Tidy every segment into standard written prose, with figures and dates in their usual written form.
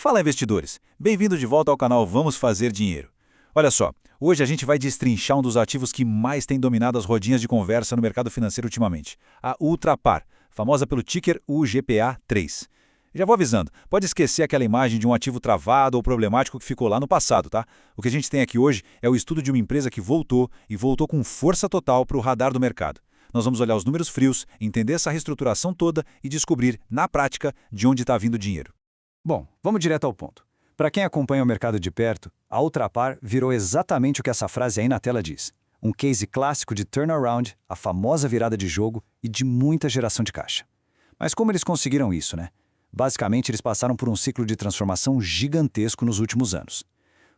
Fala, investidores! Bem-vindo de volta ao canal Vamos Fazer Dinheiro. Olha só, hoje a gente vai destrinchar um dos ativos que mais tem dominado as rodinhas de conversa no mercado financeiro ultimamente, a Ultrapar, famosa pelo ticker UGPA3. Já vou avisando, pode esquecer aquela imagem de um ativo travado ou problemático que ficou lá no passado, tá? O que a gente tem aqui hoje é o estudo de uma empresa que voltou e voltou com força total para o radar do mercado. Nós vamos olhar os números frios, entender essa reestruturação toda e descobrir, na prática, de onde está vindo o dinheiro. Bom, vamos direto ao ponto. Para quem acompanha o mercado de perto, a Ultrapar virou exatamente o que essa frase aí na tela diz. Um case clássico de turnaround, a famosa virada de jogo e de muita geração de caixa. Mas como eles conseguiram isso, né? Basicamente, eles passaram por um ciclo de transformação gigantesco nos últimos anos.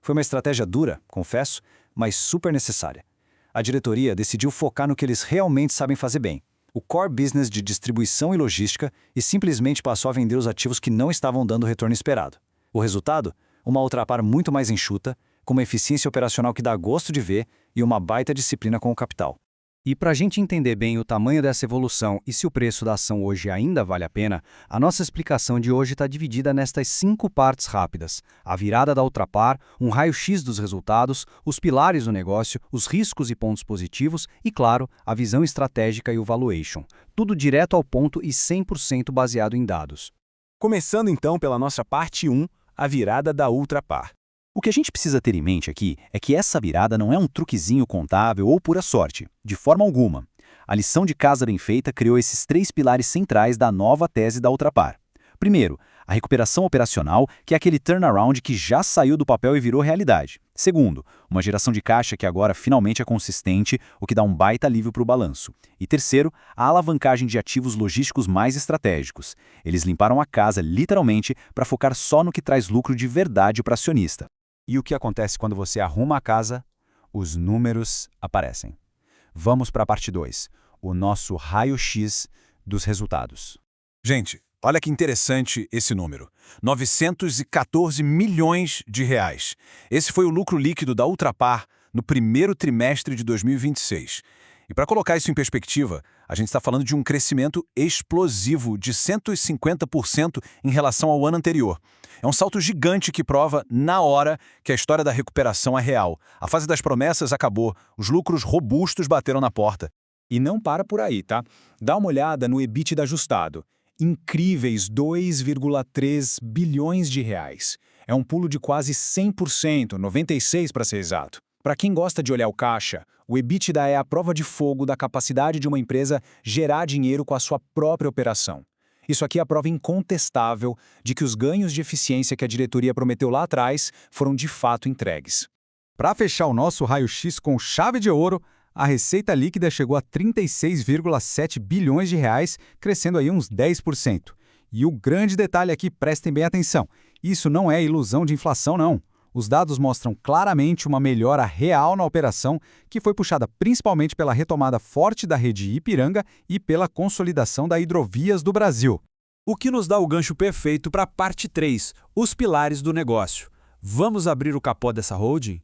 Foi uma estratégia dura, confesso, mas super necessária. A diretoria decidiu focar no que eles realmente sabem fazer bem, o core business de distribuição e logística, e simplesmente passou a vender os ativos que não estavam dando o retorno esperado. O resultado? Uma Ultrapar muito mais enxuta, com uma eficiência operacional que dá gosto de ver e uma baita disciplina com o capital. E para a gente entender bem o tamanho dessa evolução e se o preço da ação hoje ainda vale a pena, a nossa explicação de hoje está dividida nestas 5 partes rápidas. A virada da Ultrapar, um raio-x dos resultados, os pilares do negócio, os riscos e pontos positivos e, claro, a visão estratégica e o valuation. Tudo direto ao ponto e 100% baseado em dados. Começando então pela nossa parte 1, a virada da Ultrapar. O que a gente precisa ter em mente aqui é que essa virada não é um truquezinho contábil ou pura sorte, de forma alguma. A lição de casa bem feita criou esses 3 pilares centrais da nova tese da Ultrapar. Primeiro, a recuperação operacional, que é aquele turnaround que já saiu do papel e virou realidade. Segundo, uma geração de caixa que agora finalmente é consistente, o que dá um baita alívio para o balanço. E terceiro, a alavancagem de ativos logísticos mais estratégicos. Eles limparam a casa, literalmente, para focar só no que traz lucro de verdade para o acionista. E o que acontece quando você arruma a casa? Os números aparecem. Vamos para a parte 2, o nosso raio-x dos resultados. Gente, olha que interessante esse número. 914 milhões de reais. Esse foi o lucro líquido da Ultrapar no primeiro trimestre de 2026. E para colocar isso em perspectiva, a gente está falando de um crescimento explosivo de 150% em relação ao ano anterior. É um salto gigante que prova, na hora, que a história da recuperação é real. A fase das promessas acabou, os lucros robustos bateram na porta. E não para por aí, tá? Dá uma olhada no EBITDA ajustado. Incríveis 2,3 bilhões de reais. É um pulo de quase 100%, 96% para ser exato. Para quem gosta de olhar o caixa, o EBITDA é a prova de fogo da capacidade de uma empresa gerar dinheiro com a sua própria operação. Isso aqui é a prova incontestável de que os ganhos de eficiência que a diretoria prometeu lá atrás foram de fato entregues. Para fechar o nosso raio-x com chave de ouro, a receita líquida chegou a 36,7 bilhões de reais, crescendo aí uns 10%. E o grande detalhe aqui, prestem bem atenção, isso não é ilusão de inflação não. Os dados mostram claramente uma melhora real na operação, que foi puxada principalmente pela retomada forte da rede Ipiranga e pela consolidação da Hidrovias do Brasil. O que nos dá o gancho perfeito para a parte 3, os pilares do negócio. Vamos abrir o capó dessa holding?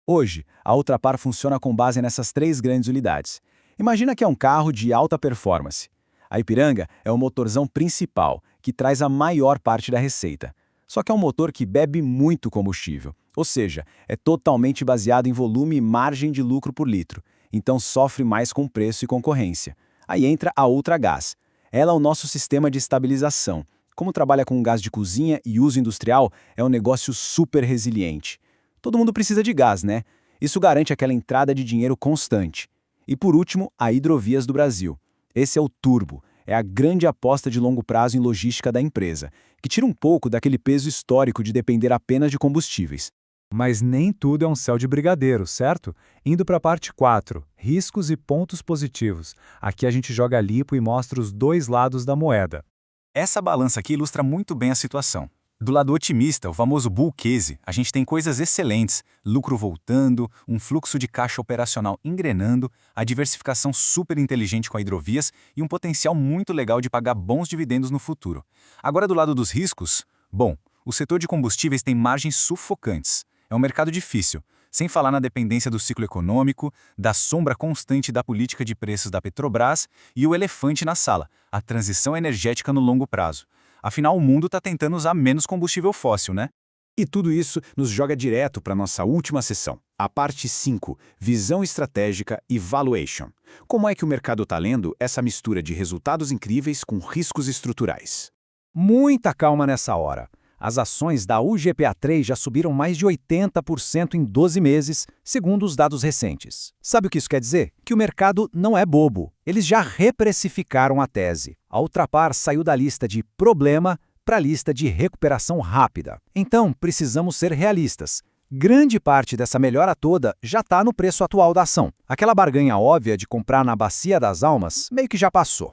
Hoje, a Ultrapar funciona com base nessas 3 grandes unidades. Imagina que é um carro de alta performance. A Ipiranga é o motorzão principal, que traz a maior parte da receita. Só que é um motor que bebe muito combustível, ou seja, é totalmente baseado em volume e margem de lucro por litro, então sofre mais com preço e concorrência. Aí entra a Ultragaz. Ela é o nosso sistema de estabilização. Como trabalha com gás de cozinha e uso industrial, é um negócio super resiliente. Todo mundo precisa de gás, né? Isso garante aquela entrada de dinheiro constante. E por último, a Hidrovias do Brasil. Esse é o turbo. É a grande aposta de longo prazo em logística da empresa, que tira um pouco daquele peso histórico de depender apenas de combustíveis. Mas nem tudo é um céu de brigadeiro, certo? Indo para a parte 4, riscos e pontos positivos. Aqui a gente joga limpo e mostra os 2 lados da moeda. Essa balança aqui ilustra muito bem a situação. Do lado otimista, o famoso bull case, a gente tem coisas excelentes, lucro voltando, um fluxo de caixa operacional engrenando, a diversificação super inteligente com a Hidrovias e um potencial muito legal de pagar bons dividendos no futuro. Agora do lado dos riscos, bom, o setor de combustíveis tem margens sufocantes. É um mercado difícil, sem falar na dependência do ciclo econômico, da sombra constante da política de preços da Petrobras e o elefante na sala, a transição energética no longo prazo. Afinal, o mundo está tentando usar menos combustível fóssil, né? E tudo isso nos joga direto para nossa última sessão, a parte 5, visão estratégica e valuation. Como é que o mercado está lendo essa mistura de resultados incríveis com riscos estruturais? Muita calma nessa hora. As ações da UGPA3 já subiram mais de 80% em 12 meses, segundo os dados recentes. Sabe o que isso quer dizer? Que o mercado não é bobo. Eles já reprecificaram a tese. A Ultrapar saiu da lista de problema para a lista de recuperação rápida. Então, precisamos ser realistas. Grande parte dessa melhora toda já está no preço atual da ação. Aquela barganha óbvia de comprar na bacia das almas meio que já passou.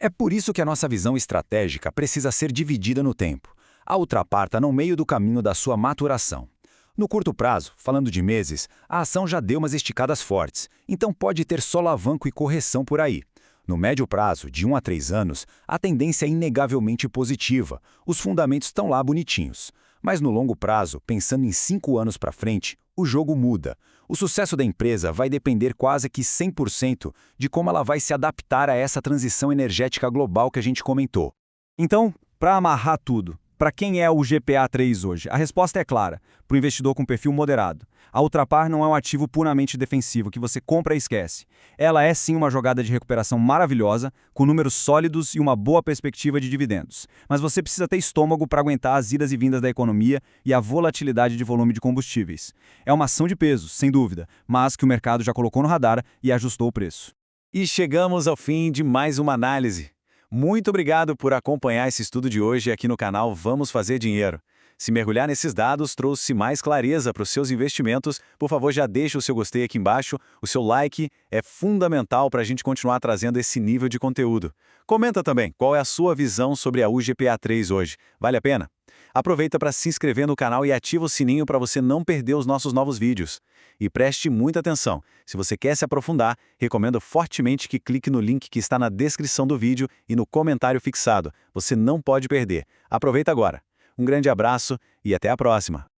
É por isso que a nossa visão estratégica precisa ser dividida no tempo. A Ultrapar está no meio do caminho da sua maturação. No curto prazo, falando de meses, a ação já deu umas esticadas fortes, então pode ter solavanco e correção por aí. No médio prazo, de 1 a 3 anos, a tendência é inegavelmente positiva, os fundamentos estão lá bonitinhos. Mas no longo prazo, pensando em 5 anos para frente, o jogo muda. O sucesso da empresa vai depender quase que 100% de como ela vai se adaptar a essa transição energética global que a gente comentou. Então, para amarrar tudo, para quem é o GPA3 hoje? A resposta é clara, para o investidor com perfil moderado. A Ultrapar não é um ativo puramente defensivo que você compra e esquece. Ela é sim uma jogada de recuperação maravilhosa, com números sólidos e uma boa perspectiva de dividendos. Mas você precisa ter estômago para aguentar as idas e vindas da economia e a volatilidade de volume de combustíveis. É uma ação de peso, sem dúvida, mas que o mercado já colocou no radar e ajustou o preço. E chegamos ao fim de mais uma análise. Muito obrigado por acompanhar esse estudo de hoje aqui no canal Vamos Fazer Dinheiro. Se mergulhar nesses dados trouxe mais clareza para os seus investimentos, por favor já deixa o seu gostei aqui embaixo, o seu like é fundamental para a gente continuar trazendo esse nível de conteúdo. Comenta também qual é a sua visão sobre a UGPA3 hoje, vale a pena? Aproveita para se inscrever no canal e ativa o sininho para você não perder os nossos novos vídeos. E preste muita atenção, se você quer se aprofundar, recomendo fortemente que clique no link que está na descrição do vídeo e no comentário fixado, você não pode perder. Aproveita agora. Um grande abraço e até a próxima!